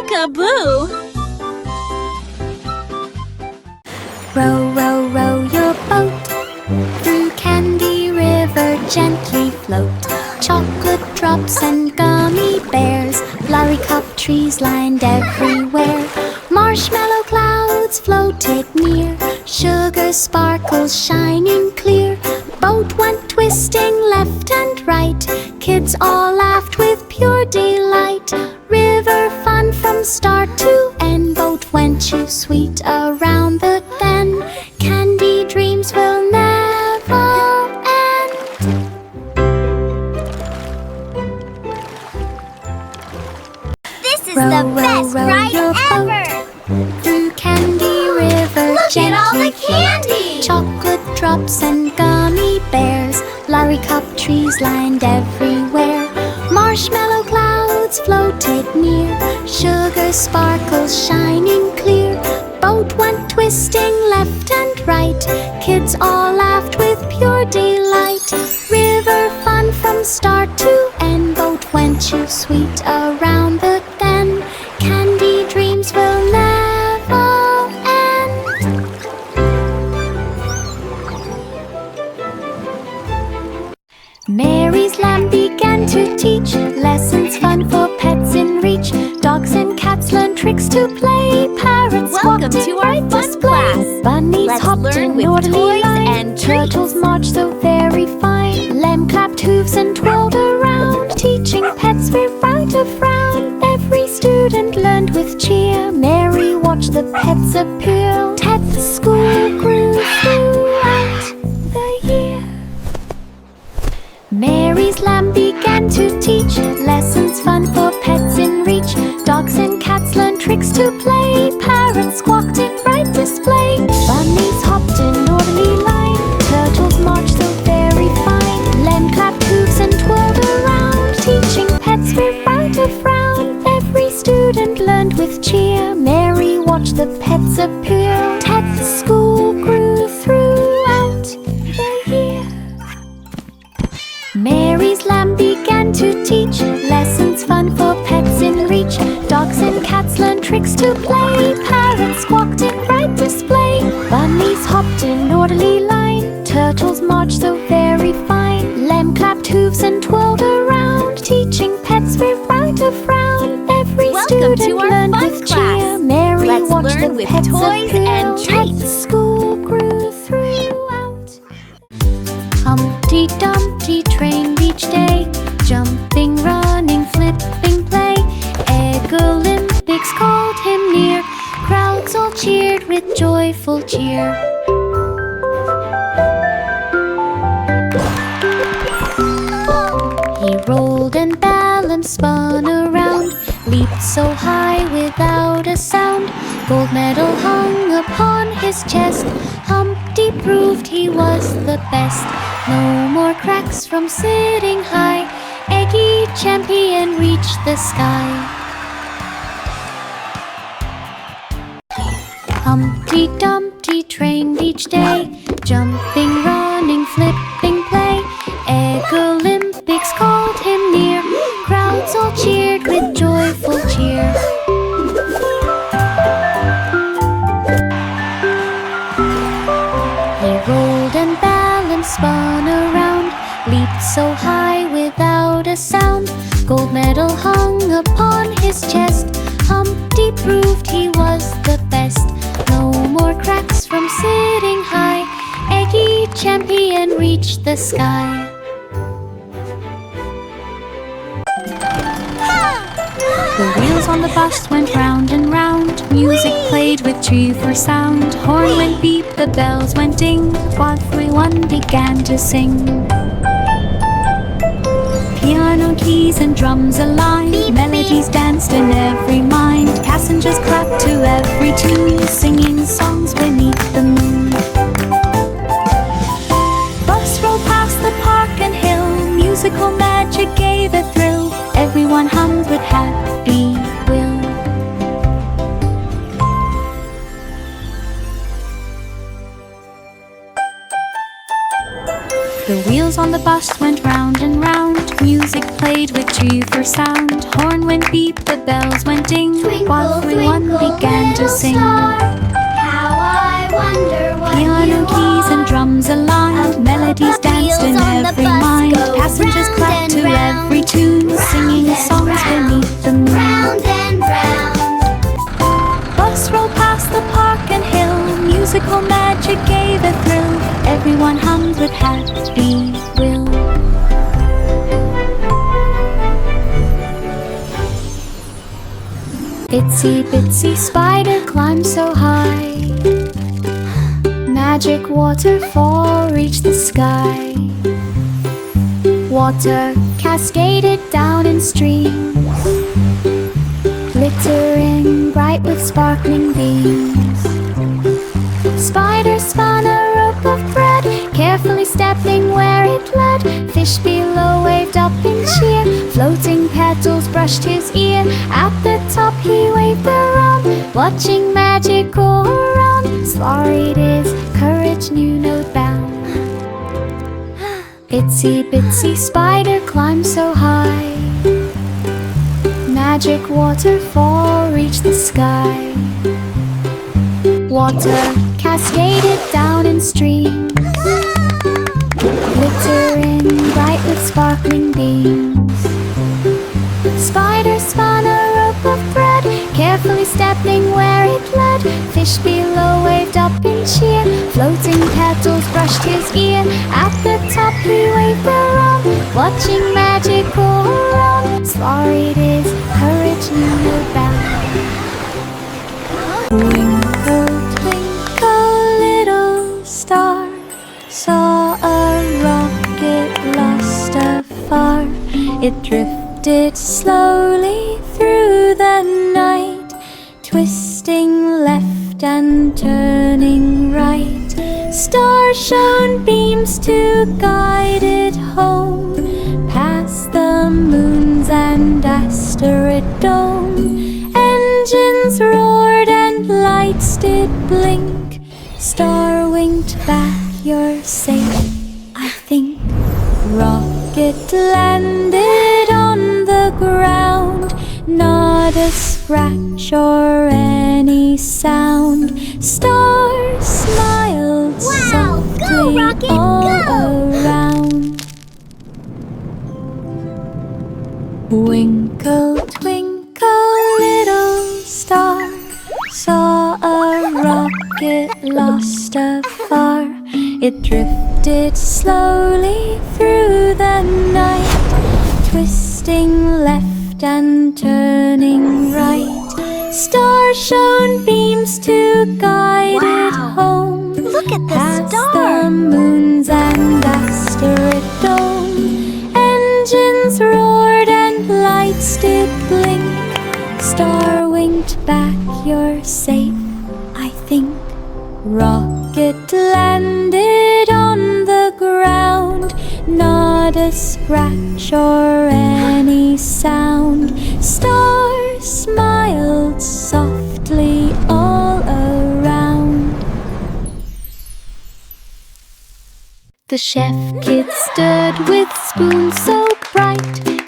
Peek-a-boo! Row, row, row your boat through Candy River, gently float. Chocolate drops and gummy bears, lollycup trees lined everywhere. Marshmallow clouds floated near, sugar sparkles shining clear. Boat went twisting left and right, kids all laughed with pure delight. River fun from start to end, boat went too sweet around the bend. Candy dreams will never end. This is the best ride ever! Through Candy River, Look at all the gently float. candy! Chocolate drops and gummy bears, lollycup trees lined everywhere. Marshmallow clouds floated near, sugar sparkles shining clear. Boat went twisting left and right, kids all laughed with pure delight. River fun from start to end, boat went too sweet around the bend. Candy dreams will never end. Mary's lamb began to teach lessons fun for pets in reach. Dogs and cats learn tricks to play. Parrots Welcome walked to in our right fun display. class. Bunnies Let's hopped learn in with orderly toys line. and treats. Turtles marched so very fine. Lamb clapped hooves and twirled around, teaching pets without a frown. Every student learned with cheer. Mary watched the pets appear. Pet school grew throughout the year. Mary's lamb began to teach lessons fun for pets in reach. Dogs and cats learned tricks to play. Parrots squawked in bright display. Bunnies hopped in orderly line. Turtles marched so very fine. Lamb clapped hooves and twirled around, teaching pets without a frown. Every student learned with cheer. Mary watched the pets appear. Pet school grew throughout the year. Mary's lamb began to teach lessons fun for pets in reach. Dogs and cats learned tricks to play. Parrots squawked in bright display. Bunnies hopped in orderly line. Turtles marched so very fine. Lamb clapped hooves and twirled around, teaching pets without a frown. Every Welcome student to our learned fun with class. cheer. Mary Let's watched learn the with pets toys appear. and treats. Pet school grew throughout. Humpty Dumpty trained each day, jumping, running, flipping, play. Egg Olympics called him near, crowds all cheered with joyful cheer. He rolled and balanced, spun around, leaped so high without a sound. Gold medal hung upon his chest, Humpty proved he was the best. No more cracks from sitting high, Eggy champion reached the sky. Humpty Dumpty trained each day, jumping, running, flipping, play. Egg Olympics called him near, crowds all cheered with joyful cheer. He rolled and balanced, spun around, leaped so high without a sound. Gold medal hung upon his chest, Humpty proved he was the best. No more cracks from sitting high, Eggy champion reached the sky. The wheels on the bus went round and round, music played with cheerful sound. Horn went beep, the bells went ding, everyone began to sing. Piano keys and drums aligned, melodies danced in every mind. Passengers clapped to every tune, singing songs beneath the moon. Bus rolled past the park and hill, musical magic gave a thrill. Everyone hummed with happy will. The wheels on the bus went round and round, music played with cheerful sound. Horn went beep, the bells went ding, while everyone began to sing. How I wonder what Piano keys and drums aligned, melodies danced in every mind. Passengers clapped to every tune, singing songs beneath the moon. Round and round. Bus rolled past the park and hill, musical magic gave a thrill. Everyone hummed with happy will. Itsy bitsy spider climbed so high, magic waterfall reached the sky. Water cascaded down in streams, glittering bright with sparkling beams. Spider spun a rope of thread, carefully stepping where it led. Fish below waved up in cheer, floating petals brushed his ear. At the top he waved around, watching magic go around. Slurried his courage knew no bound. Itsy bitsy spider climbed so high, magic waterfall reached the sky. Water cascaded down in streams, glittering bright with sparkling beams. Spider spun a rope of thread, carefully stepping where it led. Fish below waved up in cheer, floating petals brushed his ear. At the top he waved around, watching magic go around. Slurried his courage knew no bound. Twinkle, twinkle, little star, saw a rocket lost afar. It drifted slowly through the night, twisting left and turning right. Stars shone beams to guide it home, past the moons and asteroid dome. Engines roared and lights did blink. Star winked back, you're safe, I think. Rocket landed on the ground, not a scratch or any sound. Star smiled softly go, Rocket, all go! around. Twinkle, twinkle, little star, saw a rocket lost afar. It drifted slowly through the night, twisting left and turning right. Stars shone beams to guide it home, Look at the past star. the moons and asteroid dome. Engines roared and lights did blink. Star winked back, you're safe, I think. Rocket landed on the ground, not a scratch or any sound. Star smiled softly all around. The chef kids stood with spoons so bright,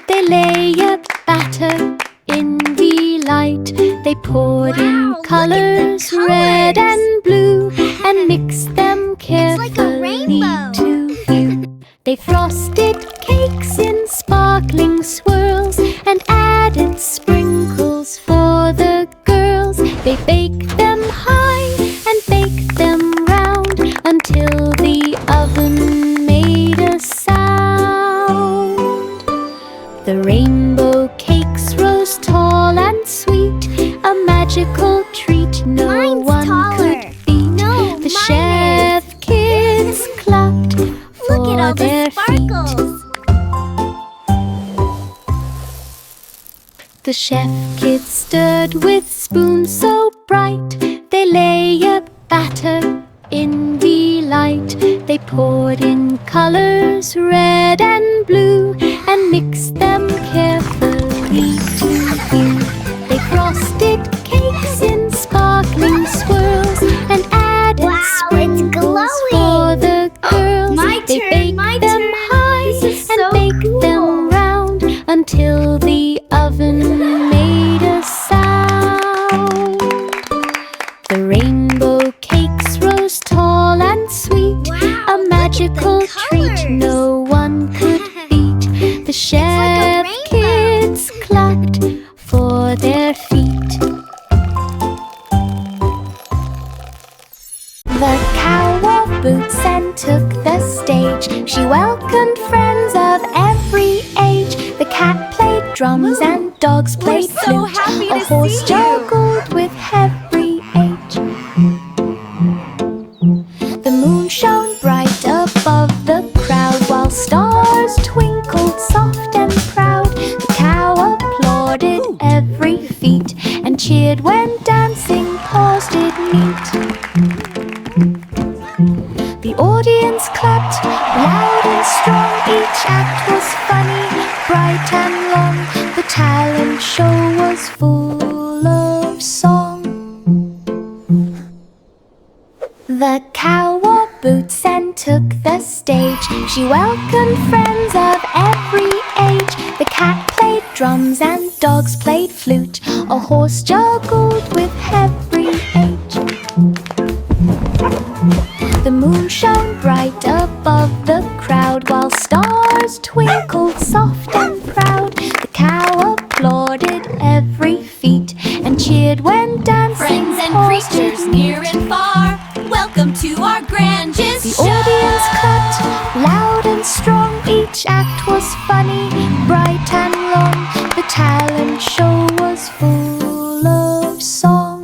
they lay a batter in delight. They poured in colors, red and blue, and mixed them carefully to view. They frosted cakes in sparkling swirls and added sprinkles for the girls. They baked them high and baked them round until the oven made a sound. The rainbow cakes rose tall and sweet, a magical treat no Mine's one taller. could beat. No, The mine chef kids clapped for Look at all their the sparkles. feet. The chef kids stood with spoons so bright, they lay a batter in delight. They poured in colors, red and blue, and mixed them carefully to view. They frosted cakes in sparkling swirls and added Wow, it's sprinkles glowing. for the girls. They baked them turn. high This is and so baked cool. them round until the oven drums and dogs played We're so flute. happy A to horse see you. juggled with heavy age. The moon shone bright above the crowd, while stars twinkled soft and proud. The cow applauded every feat and cheered when dancing paws did meet. The audience clapped loud and strong. Each act was funny, bright and long. The talent show was full of song. The cow wore boots and took the stage. She welcomed friends of every age. The cat played drums and dogs played flute. A horse juggled with every age. The moon shone bright above the crowd, while stars twinkled soft and proud. The cow applauded every feat and cheered when dancing. Friends and paws did preachers meet. near and far, welcome to our grandiose The show. audience clapped loud and strong. Each act was funny, bright and long. The talent show was full of song.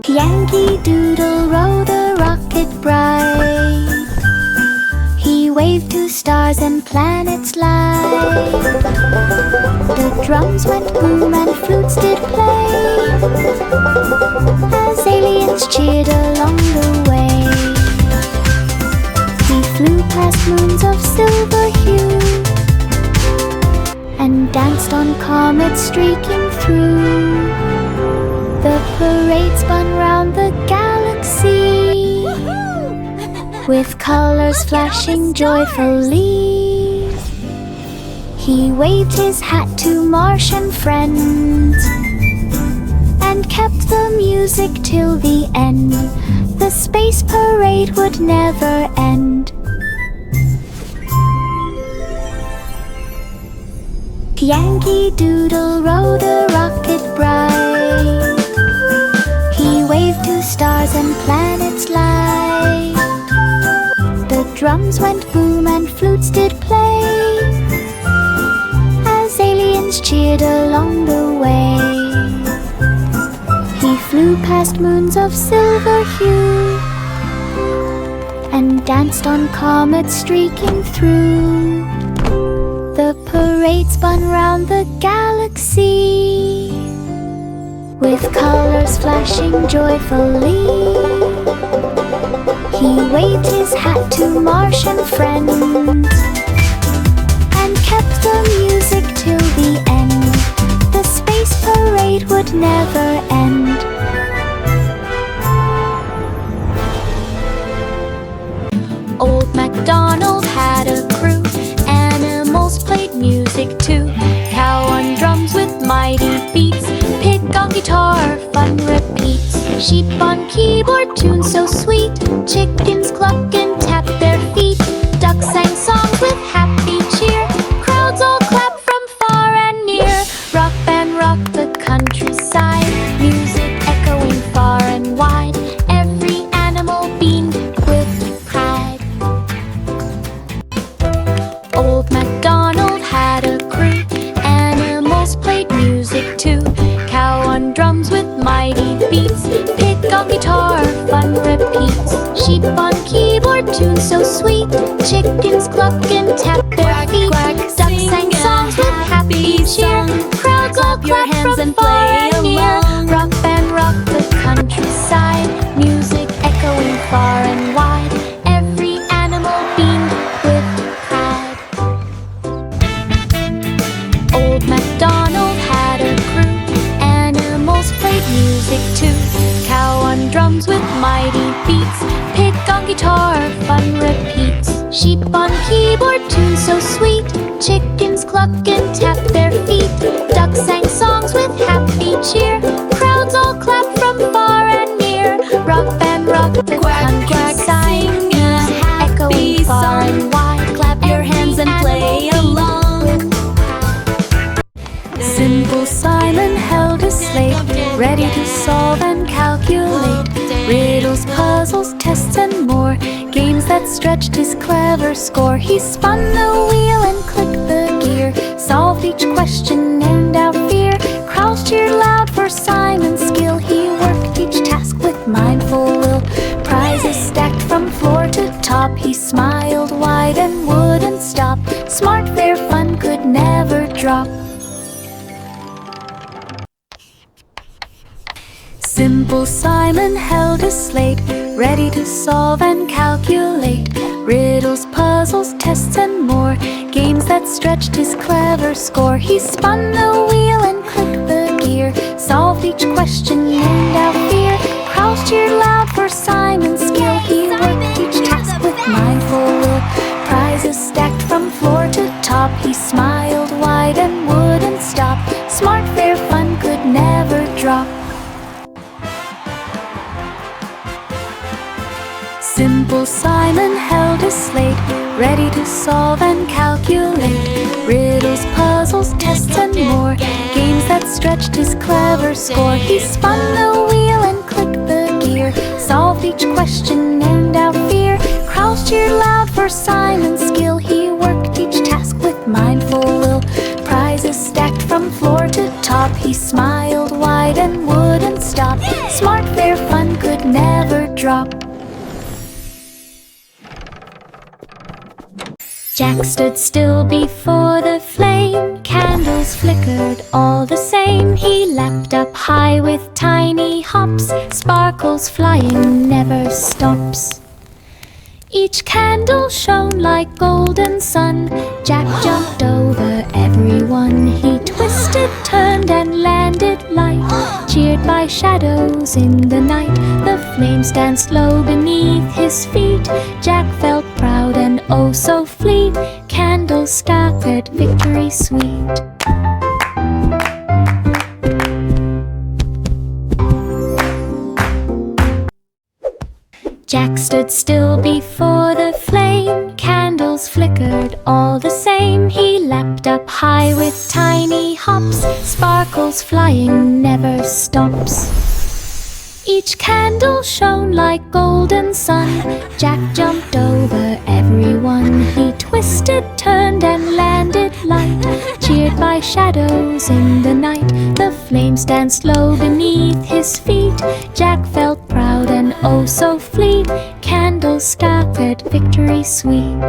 Yankee Doodle rode a rocket bright. He waved to stars and planets light. The drums went boom and flutes did play, as aliens cheered along the way. He flew past moons of silver hue and danced on comets streaking through. The parade spun round the galaxy with colors flashing joyfully. He waved his hat to Martian friends and kept the music till the end. The space parade would never end. Yankee Doodle rode a rocket bright. He waved to stars and planets light. The drums went boom and flutes did play, as aliens cheered along the way. He flew past moons of silver hue and danced on comets streaking through. The parade spun round the galaxy with colors flashing joyfully. He waved his hat to Martian friends and kept the music till the end. The space parade would never end. Old MacDonald had a crew. Animals played music too. Cow on drums with mighty beats. Pig on guitar, fun repeats. Sheep on keyboard, tunes so sweet. Chickens cluck and tap their feet. Ducks sang songs with happy cheer. Crowds all clap from far and near. Rock band rocked the countryside. Music echoing far and wide. Every animal beamed with pride. Old MacDonald had a crew. Animals played music too. Cow on drums with mighty beats. Pig on guitar, fun repeats. Sheep on keyboard, tunes so sweet. Chickens cluck and tap their feet. Ducks sang songs with happy cheer. Crowds all clap from far and near. Rock band rocked the countryside. Music echoing far and wide. Every animal beamed with pride. Old MacDonald had a crew. Animals played music too. Cow on drums with mighty beats. Pig on guitar, fun repeats. Sheep on keyboard, tunes so sweet. Chickens cluck and tap their feet. Ducks sang songs with happy cheer. Crowds all clap from far and near. Rock band rocked the countryside. Music echoing far and wide. Clap your hands and play along. Simple Simon held a slate, ready to solve and calculate. Riddles, puzzles, tests and more. Games that stretched his clever score. He spun the wheel and clicked the gear. Solved each question and our fear. Crowds cheered loud for Simon's skill. He worked each task with mindful will. Prizes stacked from floor to top. He smiled wide and wouldn't stop. Smart, fair fun could never drop. Simple Simon held his slate, ready to solve and calculate. Riddles, puzzles, tests and more, games that stretched his clever score. He spun the wheel and clicked the gear, solved each question and our fear. Crowds cheered loud for Simon's skill. He worked each task with mindful will. Prizes stacked from floor to top. He smiled wide and wouldn't stop. Smart, fair fun could never drop. Simple Simon held his slate, ready to solve and calculate. Riddles, puzzles, tests and more, games that stretched his clever score. He spun the wheel and clicked the gear, solved each question and our fear. Crowds cheered loud for Simon's skill. He worked each task with mindful will. Prizes stacked from floor to top. He smiled wide and wouldn't stop. Smart, fair fun could never drop. Jack stood still before the flame. Candles flickered all the same. He leapt up high with tiny hops. Sparkles flying never stops. Each candle shone like golden sun. Jack jumped over everyone. He twisted, turned and landed light. Cheered by shadows in the night, the flames danced low beneath his feet. Jack felt proud and oh so fleet. Candles scattered victory sweet. Jack stood still before the flame. Candles flickered all the same. He leapt up high with tiny hops. Sparkles flying never stops. Each candle shone like golden sun. Jack jumped over everyone. He twisted, turned and landed light. Cheered by shadows in the night, the flames danced low beneath his feet. Jack felt proud and oh so fleet. Candles scattered victory sweet.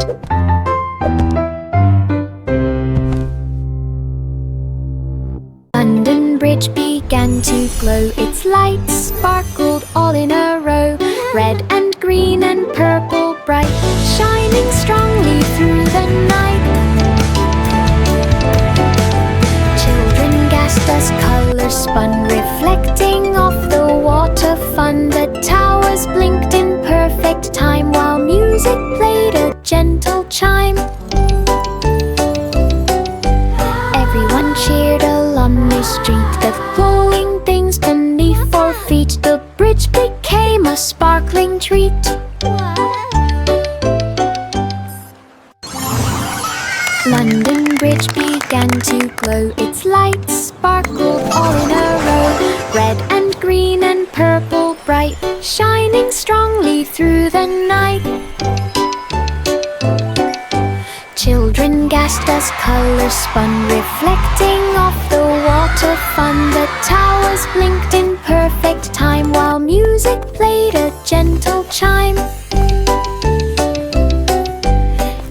London Bridge began to glow. Its lights sparkled all in a row. Red and green and purple bright, shining strongly through the night. Children gasped as colors spun, reflecting off the water fun. The towers blinked in perfect time, while music played a gentle chime. Everyone cheered along the street, the glowing things beneath 4 feet. The bridge became a sparkling treat. London Bridge began to glow. Its lights sparkled all in a row. Red and green and purple bright, shining strongly through the night. Children gasped as colors spun, reflecting off the water fun. The towers blinked in perfect time, while music played a gentle chime.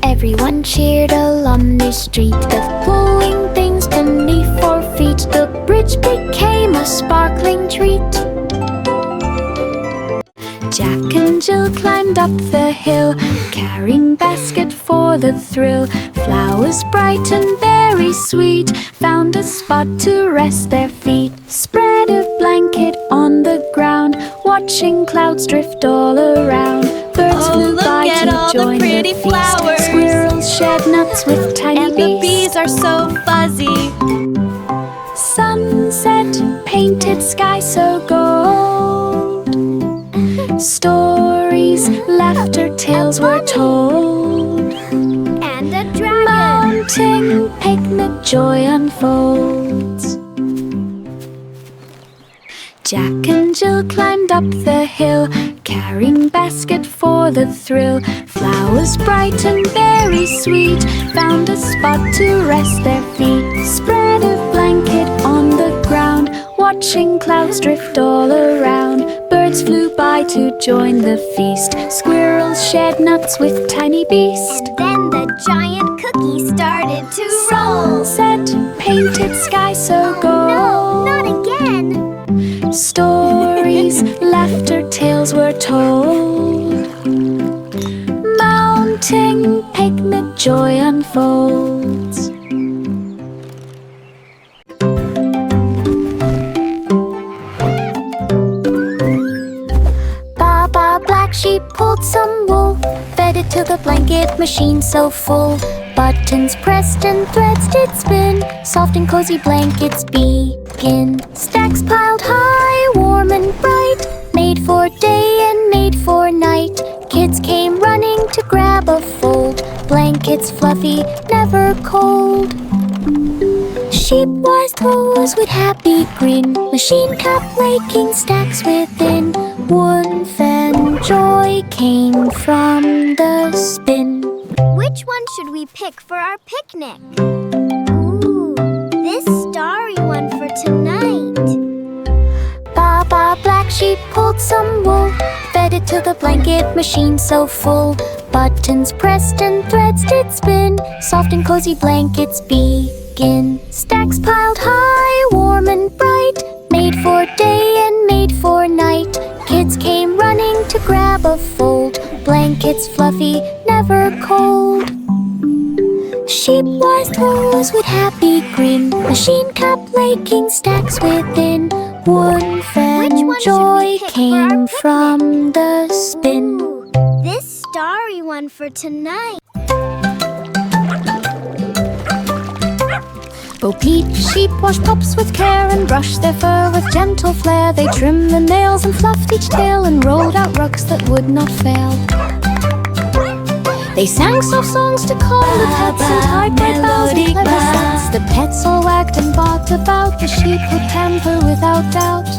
Everyone cheered along the street, the glowing things beneath 4 feet. The bridge became a sparkling treat. Jack and Jill climbed up the hill, carrying basket for the thrill. Flowers bright and very sweet found a spot to rest their feet. Spread a blanket on the ground, watching clouds drift all around. Birds flew by to join the feast. Flowers. Squirrels shed nuts with tiny And beaks. the bees are so fuzzy. Sunset painted sky so gold. Stories, laughter, tales were told. And a dragon. Mounting picnic joy unfolds. Jack and Jill climbed up the hill, carrying basket for the thrill. Flowers bright and berries sweet found a spot to rest their feet. Spread a blanket on the ground, watching clouds drift all around. Birds flew by to join the feast. Squirrels shared nuts with tiny beast. Then the giant cookie started to roll. Sunset painted sky so gold. No, not again. Stories, laughter, tales were told. Mounting picnic, joy unfolds. Baba Black Sheep pulled some wool, fed it to the blanket machine so full. Buttons pressed and threads did spin, soft and cozy blankets begin. Stacks piled high, warm and bright, made for day and made for night. Kids came running to grab a fold, blankets fluffy, never cold. Sheep wise pose with happy grin, machine kept making stacks within. Warmth and joy came from the spin. Which one should we pick for our picnic? Ooh, this starry one for tonight. Baba Black Sheep pulled some wool, fed it to the blanket machine so full. Buttons pressed and threads did spin, soft and cozy blankets begin. Stacks piled high, warm and bright, made for day and made for night. Kids came running to grab a fold, blankets fluffy, never cold. Sheep wise toes with happy grin, machine kept making stacks within. Warmth and joy came from the spin. Ooh, this starry one for tonight. Bo Peep sheep washed pups with care and brushed their fur with gentle flair. They trimmed the nails and fluffed each tail and rolled out rugs that would not fail. They sang soft songs to calm the pets and tied bright bows and clever sets. The pets all wagged and barked about, the sheep would pamper without doubt.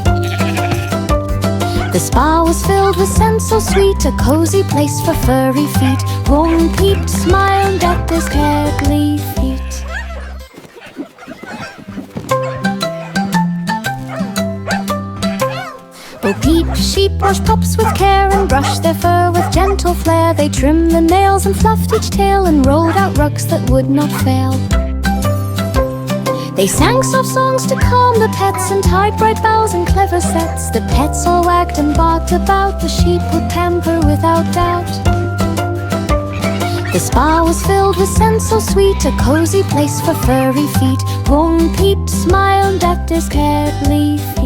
The spa was filled with scents so sweet, a cozy place for furry feet. Bo Peep smiled at their scarecly feet. Bo Peep sheep washed pups with care and brushed their fur with gentle flair. They trimmed the nails and fluffed each tail and rolled out rugs that would not fail. They sang soft songs to calm the pets and tied bright bows and clever sets. The pets all wagged and barked about, the sheep would pamper without doubt. The spa was filled with scents so sweet, a cozy place for furry feet. Bo Peep smiled at their scarecly feet.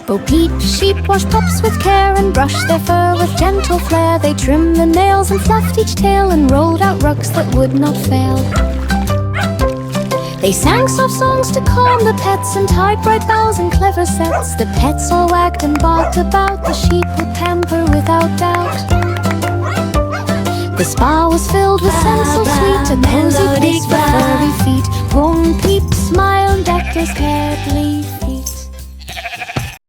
Bo Peep sheep washed pups with care and brushed their fur with gentle flair. They trimmed the nails and fluffed each tail and rolled out rugs that would not fail. They sang soft songs to calm the pets and tied bright bows and clever sets. The pets all wagged and barked about, the sheep would pamper without doubt. The spa was filled with scents so sweet, a cozy place for furry feet. Bo Peep smiled at their scarecly feet.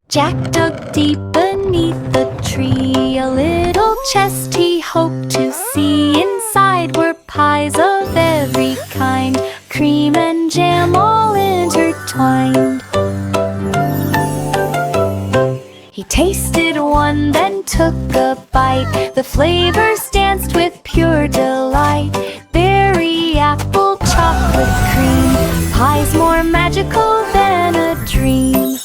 Jack dug deep beneath the tree, a little chest he hoped to see. Inside were pies of every kind, cream and jam all intertwined. He tasted one, then took a bite. The flavors danced with pure delight. Berry, apple, chocolate cream, pies more magical than a dream.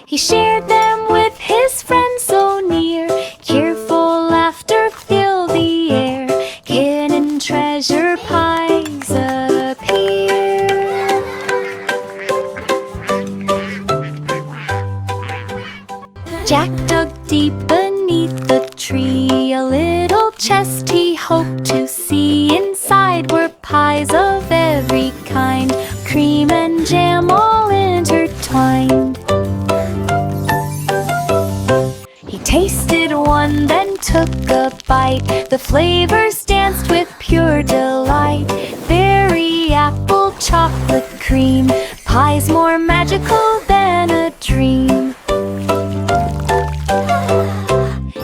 He shared them with his friends so near. Cheerful laughter filled the air. Hidden treasure pies appear. Jack dug deep beneath the tree, a little chest he hoped to see. Inside were pies of every kind, cream and jam all intertwined. He tasted one, then took a bite. The flavors danced with pure delight. Berry, apple, chocolate, cream. Pies more magical than a dream.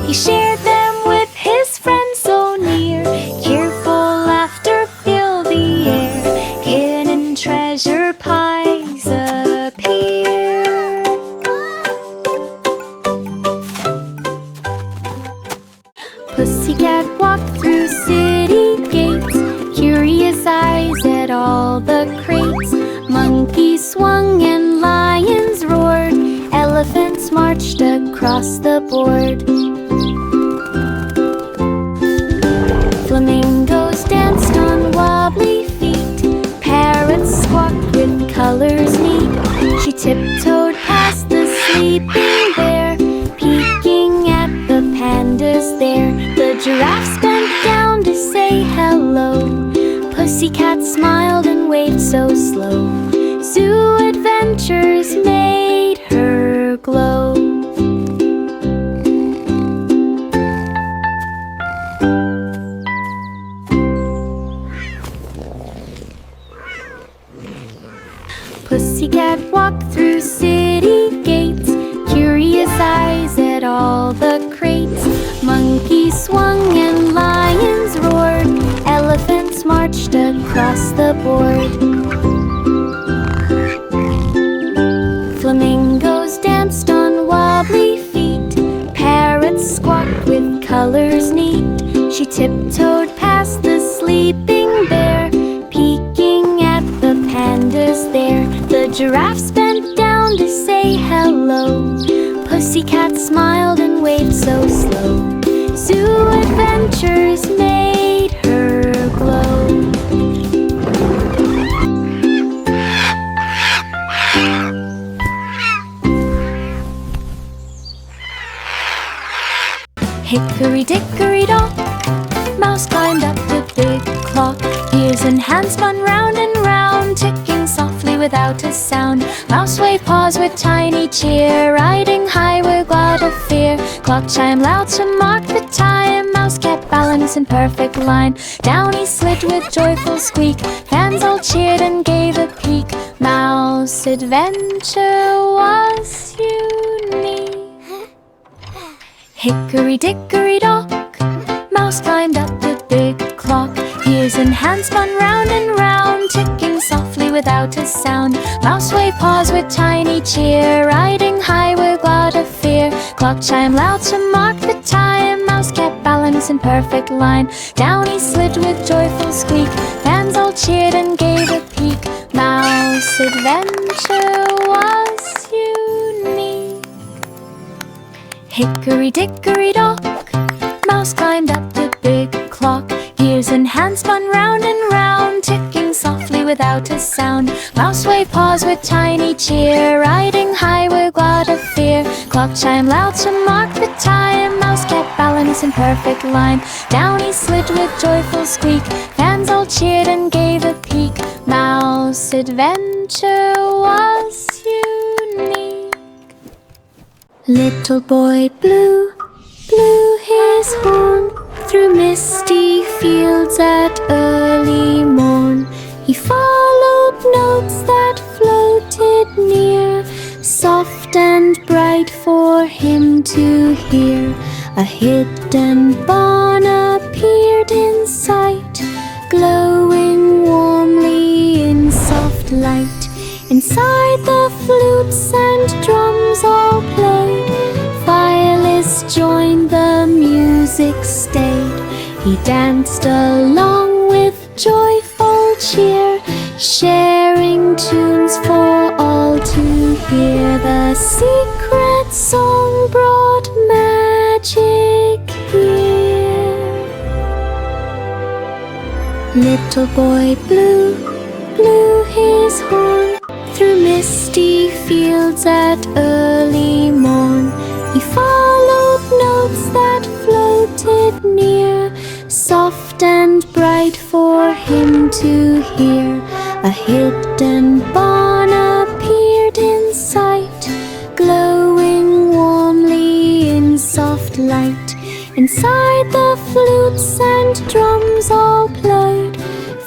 He shared them with his friends so near. Cheerful laughter filled the air. Hidden treasure pies appear. Pussycat walked through city gates, curious eyes at all the crates. Monkeys swung and lions roared, elephants marched across the board. Flamingos danced on wobbly feet, parrots squawked with colors neat. She tiptoed past the sleeping bear, peeking at the pandas there. The giraffes bent down to say hello. Pussycat smiled and waved so slow. Zoo adventures made her glow. Pussycat walked through city gates, curious eyes at all the crates. Monkeys swung and lions roared, elephants marched across the board. Flamingos danced on wobbly feet, parrots squawked with colors neat. She tiptoed past the sleeping bear, peeking at the pandas there. The giraffes bent down to say hello. Pussycat smiled and waved so slow. Zoo adventures made her glow. Hickory-dickory-dock, Mouse climbed up the big clock. Ears and hands spun round and round, ticking softly without a sound. Mouse waved paws with tiny cheer, riding high without a fear. Clock chimed loud to mark the time, Mouse kept balance in perfect line. Down he slid with joyful squeak, fans all cheered and gave a peek. Mouse adventure was unique. Hickory-dickory-dock, Mouse climbed up the big clock. Ears and hands spun round and round, ticking softly without a sound. Mouse waved paws with tiny cheer, riding high without a fear. Clock chimed loud to mark the time, Mouse kept balance in perfect line. Down he slid with joyful squeak, fans all cheered and gave a peek. Mouse adventure was unique. Hickory-dickory-dock, Mouse climbed up the big clock. Ears and hands spun round and round, ticking softly without a sound. Mouse waved paws with tiny cheer, riding high without a fear. Clock chimed loud to mark the time, Mouse kept balance in perfect line. Down he slid with joyful squeak, fans all cheered and gave a peek. Mouse adventure was unique. Little boy Blue blew his horn through misty fields at early morn. He followed notes that floated near, soft and bright for him to hear. A hidden barn appeared in sight, glowing warmly in soft light. Inside the flutes and drums all played, violins joined, the music stayed. He danced along with joyful cheer, sharing tunes for all to hear. The secret song brought magic here. Little boy Blue blew his horn through misty fields at early morn. He followed notes that floated near, soft and bright for him to hear. A hidden barn appeared in sight, glowing warmly in soft light. Inside the flutes and drums all played.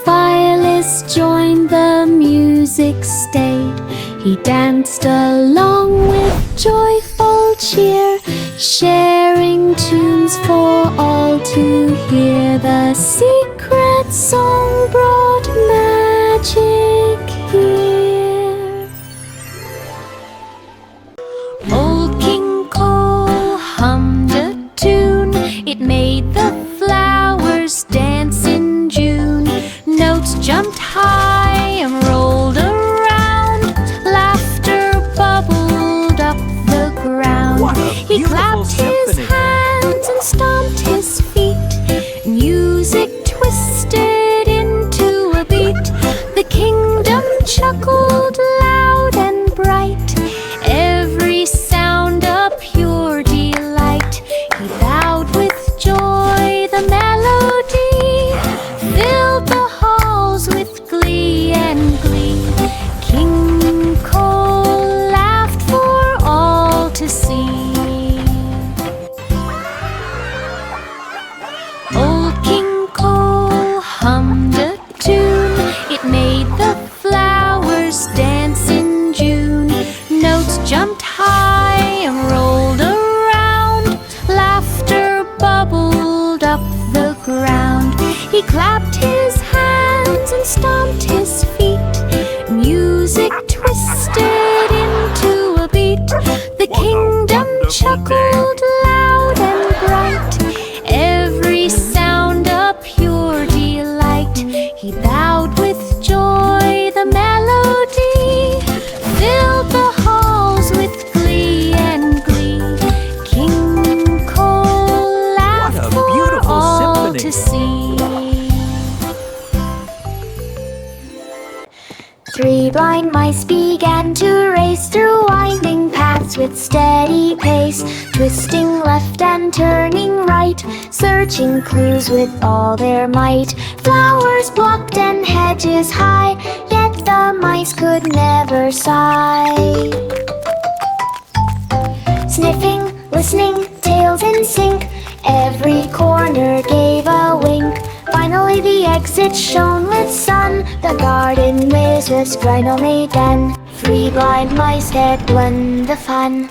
Violins joined, the music stayed. He danced along with joyful cheer, sharing tunes for all to hear. The secret song brought magic here. Old King Cole hummed a tune. It made the flowers dance in June. Notes jumped high and rolled around. Laughter bubbled up the ground. He clapped his hands and stomped his feet. Music twisted into a beat. The kingdom chuckled loud and bright. Every sound a pure delight. He bowed with joy. The melody filled the halls with glee and glee. King Cole laughed for all to see. Old King Cole hummed a tune. It made the flowers dance in June. Notes jumped high and rolled around. Laughter bubbled up the ground. He clapped his hands and stomped his feet. Music twisted into a beat. The kingdom chuckled loud and bright. Every sound a pure delight. He bowed with joy. The melody filled the halls with glee and glee. King Cole laughed for all to see. 3 blind mice began to race through winding paths with steady pace, twisting left and turning right, searching clues with all their might. Flowers blocked and hedges high, yet the mice could never sigh. Sniffing, listening, tails in sync, every corner gave a wink. Finally the exit shone with sun. The garden maze was rhino done. 3 blind mice had won the fun.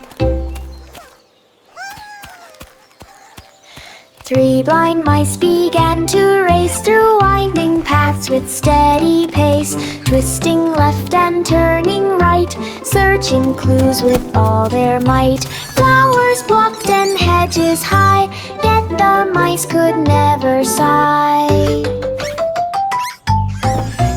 3 blind mice began to race through winding paths with steady pace, twisting left and turning right, searching clues with all their might. Flowers blocked and hedges high, yet the mice could never sigh.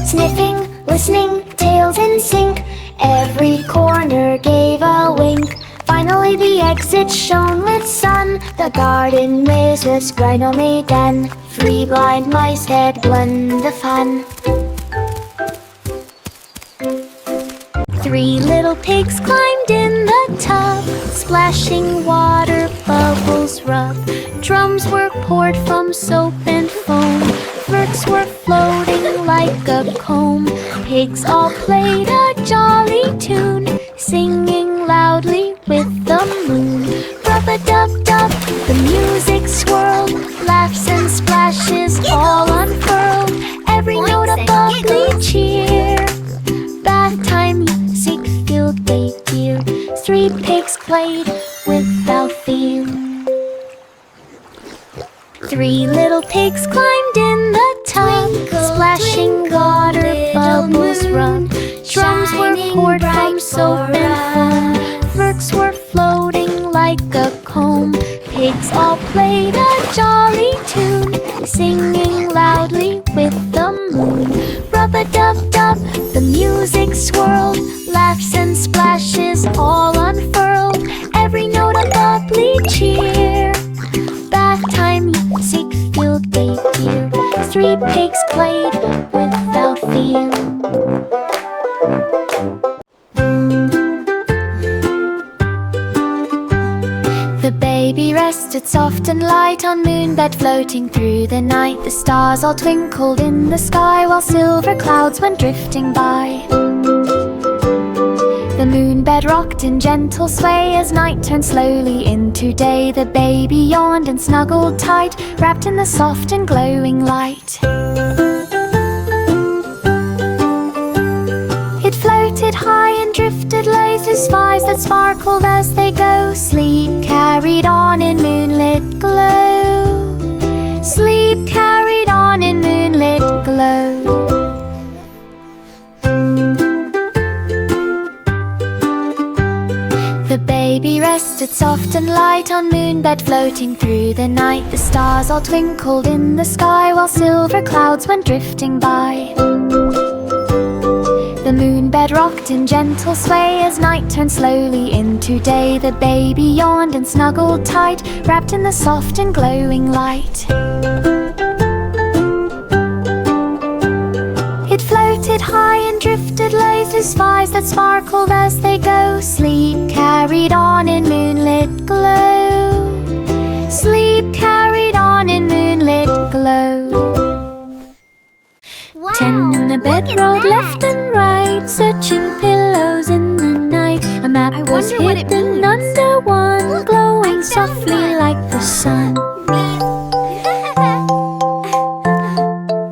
Sniffing, listening, tails in sync, every corner gave a wink. Finally the exit shone with sun. The garden maze was rhino done. 3 blind mice had won the fun. 3 little pigs climbed in the tub, splashing water, bubbles rub. Drums were poured from soap and foam. Flirts were floating like a comb. Pigs all played a jolly tune, singing loudly with the moon. Rub-a-dub-dub, the music swirled, laughs and splashes all unfurled. Every note a bubbly cheer. Bath time music filled the year. 3 pigs played without fear. 3 little pigs climbed in the tub, splashing water, bubbles run. Drums were poured from soap and foam. Flirts were floating like a comb. Pigs all played a jolly tune, singing loudly with the moon. Rub-a-dub-dub, the music swirled, laughs and splashes all unfurled. Every note a bubbly cheer. Bath time music filled the year. 3 pigs played without fear. The baby rested soft and light on moonbed floating through the night. The stars all twinkled in the sky while silver clouds went drifting by. The moon bed rocked in gentle sway as night turned slowly into day. The baby yawned and snuggled tight, wrapped in the soft and glowing light. It floated high and drifted low through skies that sparkled as they go. Sleep carried on in moonlit glow. Sleep carried on in moonlit glow. The baby rested soft and light on moonbed floating through the night. The stars all twinkled in the sky while silver clouds went drifting by. The moonbed rocked in gentle sway as night turned slowly into day. The baby yawned and snuggled tight, wrapped in the soft and glowing light. It floated high and drifted low through skies that sparkled as they go. Sleep carried on in moonlit glow. Sleep carried on in moonlit glow. Wow, 10 in the bed look at rolled that. left and right, searching pillows in the night. A map I was wonder what it hidden means. under one, Look, glowing I found softly one. like the sun.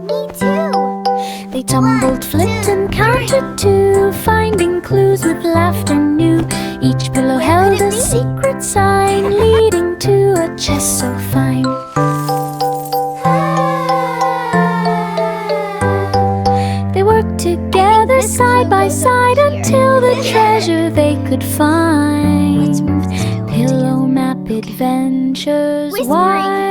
Me too. They tumbled, flipped and counted too, finding clues with laughter new. Each pillow held could it a be? secret sign leading to a chest so fine. They worked together side by side until the treasure they could find. Pillow map adventures. Whispering. Why?